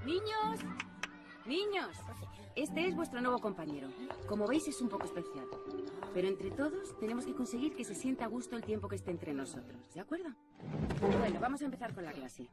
Niños, niños, este es vuestro nuevo compañero. Como veis es un poco especial. Pero entre todos tenemos que conseguir que se sienta a gusto el tiempo que esté entre nosotros, ¿de acuerdo? Bueno, vamos a empezar con la clase.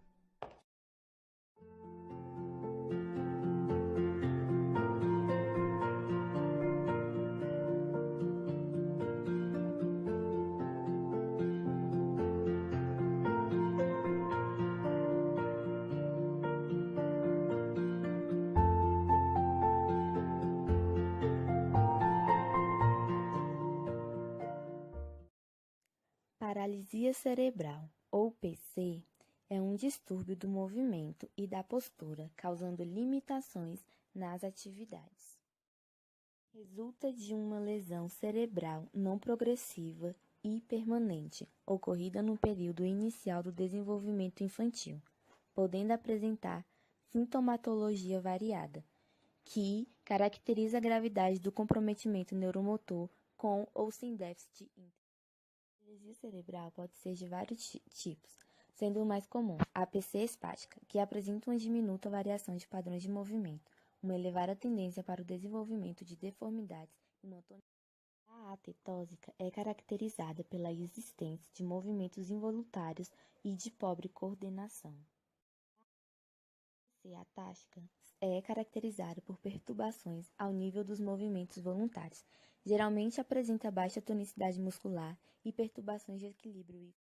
Paralisia cerebral, ou PC, é um distúrbio do movimento e da postura, causando limitações nas atividades. Resulta de uma lesão cerebral não progressiva e permanente, ocorrida no período inicial do desenvolvimento infantil, podendo apresentar sintomatologia variada, que caracteriza a gravidade do comprometimento neuromotor com ou sem déficit. A paralisia cerebral pode ser de vários tipos, sendo o mais comum a PC espástica, que apresenta uma diminuta variação de padrões de movimento, uma elevada tendência para o desenvolvimento de deformidades e motor. A atetósica é caracterizada pela existência de movimentos involuntários e de pobre coordenação. A PC atástica é caracterizada por perturbações ao nível dos movimentos voluntários. Geralmente apresenta baixa tonicidade muscular e perturbações de equilíbrio.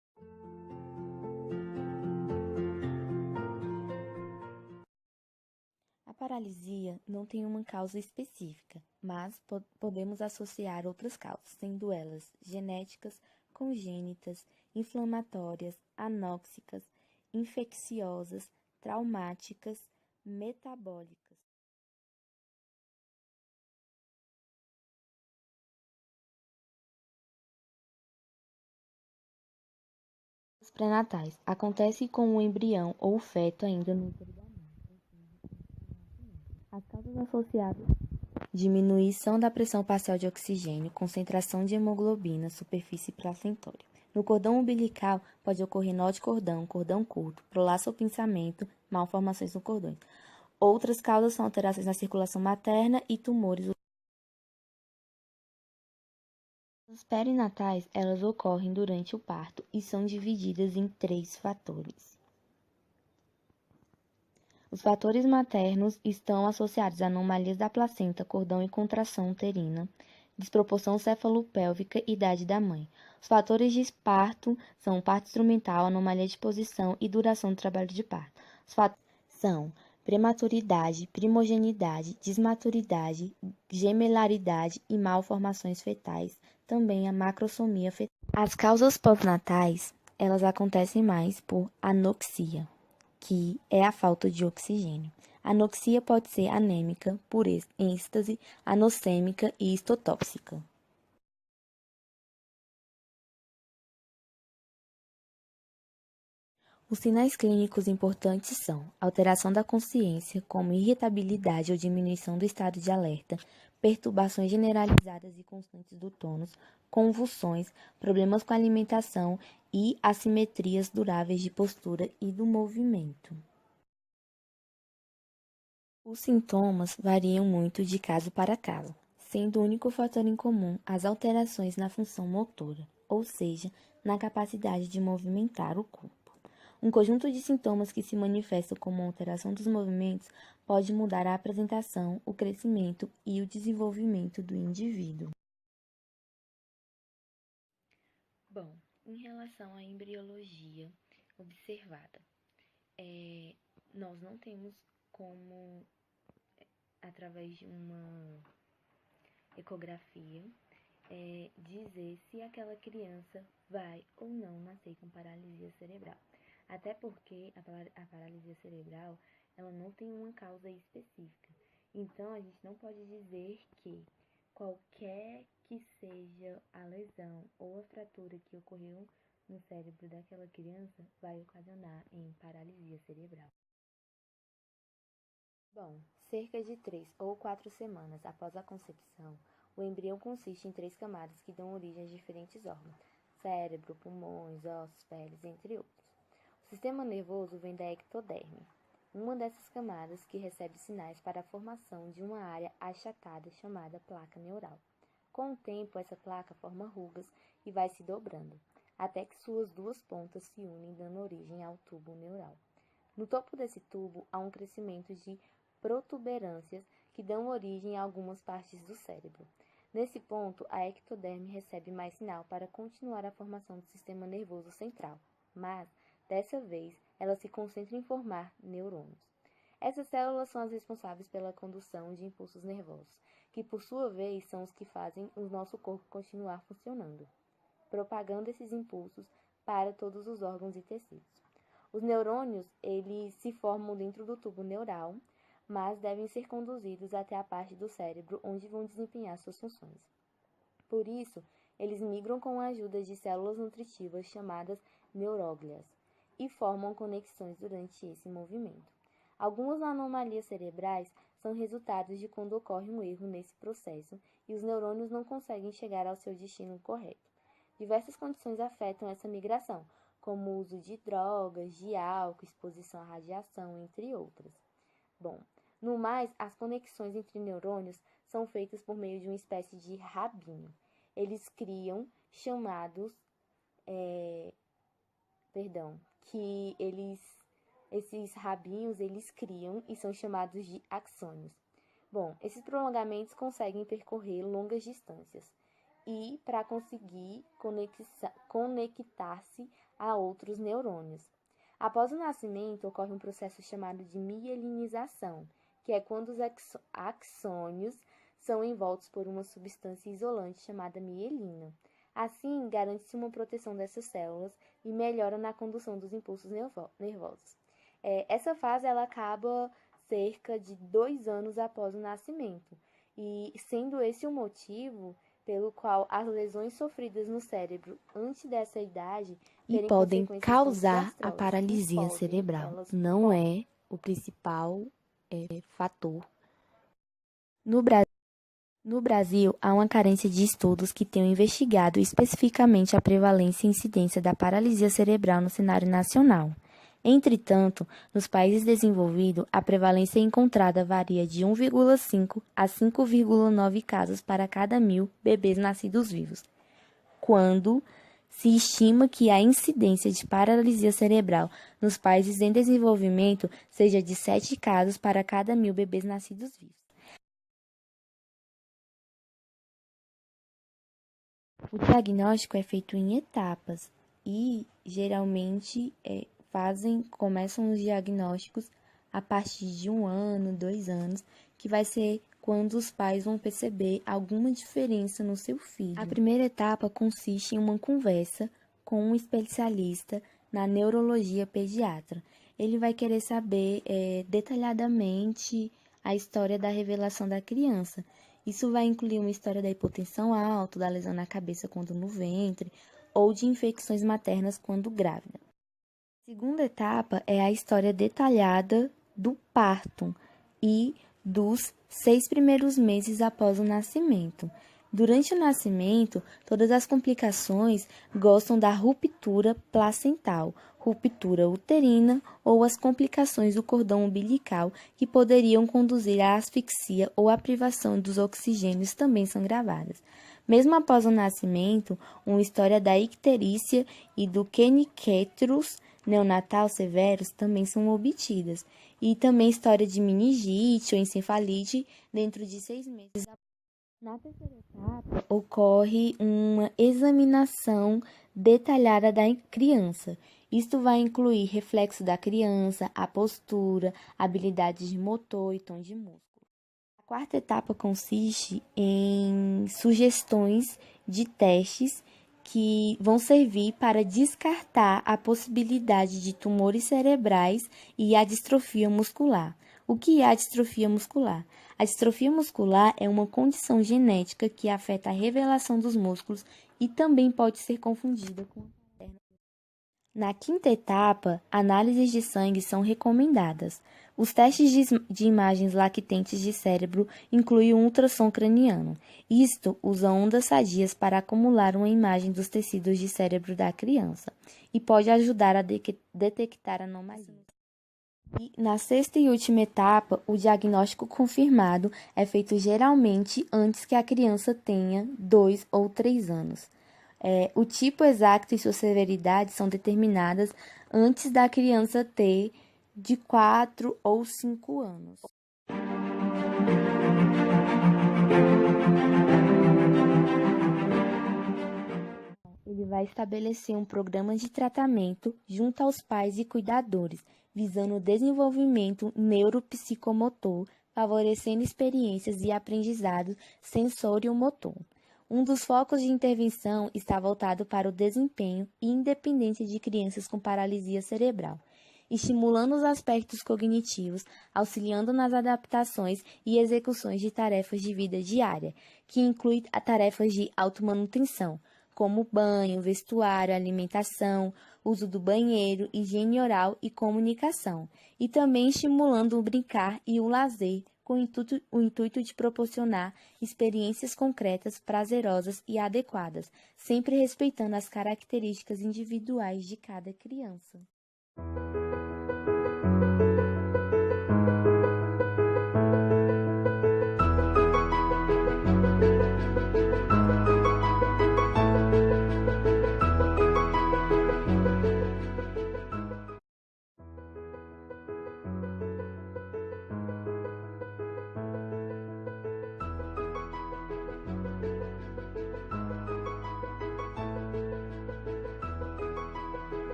A paralisia não tem uma causa específica, mas podemos associar outras causas, sendo elas genéticas, congênitas, inflamatórias, anóxicas, infecciosas, traumáticas, metabólicas. Os pré-natais acontecem com o embrião ou o feto ainda no útero da mãe. As causas associadas: diminuição da pressão parcial de oxigênio, concentração de hemoglobina, superfície placentória. No cordão umbilical pode ocorrer nó de cordão, cordão curto, prolaço ou pinçamento, malformações no cordão. Outras causas são alterações na circulação materna e tumores. Os perinatais, elas ocorrem durante o parto e são divididas em 3 fatores. Os fatores maternos estão associados a anomalias da placenta, cordão e contração uterina, desproporção cefalopélvica e idade da mãe. Os fatores de parto são parto instrumental, anomalia de posição e duração do trabalho de parto. Os fatores são prematuridade, primogeneidade, desmaturidade, gemelaridade e malformações fetais, também a macrosomia fetal. As causas pós-natais, elas acontecem mais por anoxia, que é a falta de oxigênio. A anoxia pode ser anêmica, por êxtase, anossêmica e histotóxica. Os sinais clínicos importantes são alteração da consciência, como irritabilidade ou diminuição do estado de alerta, perturbações generalizadas e constantes do tônus, convulsões, problemas com a alimentação e assimetrias duráveis de postura e do movimento. Os sintomas variam muito de caso para caso, sendo o único fator em comum as alterações na função motora, ou seja, na capacidade de movimentar o corpo. Um conjunto de sintomas que se manifestam como alteração dos movimentos pode mudar a apresentação, o crescimento e o desenvolvimento do indivíduo. Bom, em relação à embriologia observada, nós não temos como, através de uma ecografia, dizer se aquela criança vai ou não nascer com paralisia cerebral. Até porque a paralisia cerebral, ela não tem uma causa específica. Então, a gente não pode dizer que qualquer que seja a lesão ou a fratura que ocorreu no cérebro daquela criança vai ocasionar em paralisia cerebral. Bom, cerca de 3 ou 4 semanas após a concepção, o embrião consiste em 3 camadas que dão origem a diferentes órgãos: cérebro, pulmões, ossos, peles, entre outros. O sistema nervoso vem da ectoderme. uma dessas camadas que recebe sinais para a formação de uma área achatada chamada placa neural. Com o tempo, essa placa forma rugas e vai se dobrando, até que suas duas pontas se unem, dando origem ao tubo neural. No topo desse tubo há um crescimento de protuberâncias que dão origem a algumas partes do cérebro. Nesse ponto, a ectoderme recebe mais sinal para continuar a formação do sistema nervoso central, mas, dessa vez, ela se concentra em formar neurônios. Essas células são as responsáveis pela condução de impulsos nervosos, que por sua vez são os que fazem o nosso corpo continuar funcionando, propagando esses impulsos para todos os órgãos e tecidos. Os neurônios, eles se formam dentro do tubo neural, mas devem ser conduzidos até a parte do cérebro onde vão desempenhar suas funções. Por isso, eles migram com a ajuda de células nutritivas chamadas neuróglias e formam conexões durante esse movimento. Algumas anomalias cerebrais são resultados de quando ocorre um erro nesse processo e os neurônios não conseguem chegar ao seu destino correto. Diversas condições afetam essa migração, como o uso de drogas, de álcool, exposição à radiação, entre outras. Bom, no mais, as conexões entre neurônios são feitas por meio de uma espécie de rabinho. Eles criam esses rabinhos eles criam e são chamados de axônios. Bom, esses prolongamentos conseguem percorrer longas distâncias e para conseguir conectar-se a outros neurônios. Após o nascimento, ocorre um processo chamado de mielinização, que é quando os axônios são envoltos por uma substância isolante chamada mielina. Assim, garante-se uma proteção dessas células e melhora na condução dos impulsos nervosos. Essa fase ela acaba cerca de 2 anos após o nascimento, e sendo esse o motivo pelo qual as lesões sofridas no cérebro antes dessa idade podem causar a paralisia cerebral. Não é o principal fator. No Brasil, há uma carência de estudos que tenham investigado especificamente a prevalência e incidência da paralisia cerebral no cenário nacional. Entretanto, nos países desenvolvidos, a prevalência encontrada varia de 1,5 a 5,9 casos para cada 1.000 bebês nascidos vivos, quando se estima que a incidência de paralisia cerebral nos países em desenvolvimento seja de 7 casos para cada 1.000 bebês nascidos vivos. O diagnóstico é feito em etapas e, geralmente, começam os diagnósticos a partir de 1 ano, 2 anos, que vai ser quando os pais vão perceber alguma diferença no seu filho. A primeira etapa consiste em uma conversa com um especialista na neurologia pediatra. Ele vai querer saber detalhadamente a história da revelação da criança. Isso vai incluir uma história da hipotensão alta, da lesão na cabeça quando no ventre, ou de infecções maternas quando grávida. A segunda etapa é a história detalhada do parto e dos 6 primeiros meses após o nascimento. Durante o nascimento, todas as complicações gostam da ruptura placental, ruptura uterina ou as complicações do cordão umbilical que poderiam conduzir à asfixia ou à privação dos oxigênios também são gravadas. Mesmo após o nascimento, uma história da icterícia e do Kernicterus neonatal severos também são obtidas, e também história de meningite ou encefalite dentro de 6 meses. Na terceira etapa, ocorre uma examinação detalhada da criança. Isto vai incluir reflexo da criança, a postura, habilidades de motor e tom de músculo. A quarta etapa consiste em sugestões de testes que vão servir para descartar a possibilidade de tumores cerebrais e a distrofia muscular. O que é a distrofia muscular? A distrofia muscular é uma condição genética que afeta a revelação dos músculos e também pode ser confundida com a perna. Na quinta etapa, análises de sangue são recomendadas. Os testes de imagens lactentes de cérebro incluem o ultrassom craniano. Isto usa ondas sadias para acumular uma imagem dos tecidos de cérebro da criança e pode ajudar a detectar anomalias. E na sexta e última etapa, o diagnóstico confirmado é feito geralmente antes que a criança tenha 2 ou 3 anos. O tipo exato e sua severidade são determinadas antes da criança ter de 4 ou 5 anos. Ele vai estabelecer um programa de tratamento junto aos pais e cuidadores, visando o desenvolvimento neuropsicomotor, favorecendo experiências e aprendizado sensório-motor. Um dos focos de intervenção está voltado para o desempenho e independência de crianças com paralisia cerebral, estimulando os aspectos cognitivos, auxiliando nas adaptações e execuções de tarefas de vida diária, que inclui tarefas de automanutenção, como banho, vestuário, alimentação, uso do banheiro, higiene oral e comunicação, e também estimulando o brincar e o lazer, com o intuito de proporcionar experiências concretas, prazerosas e adequadas, sempre respeitando as características individuais de cada criança.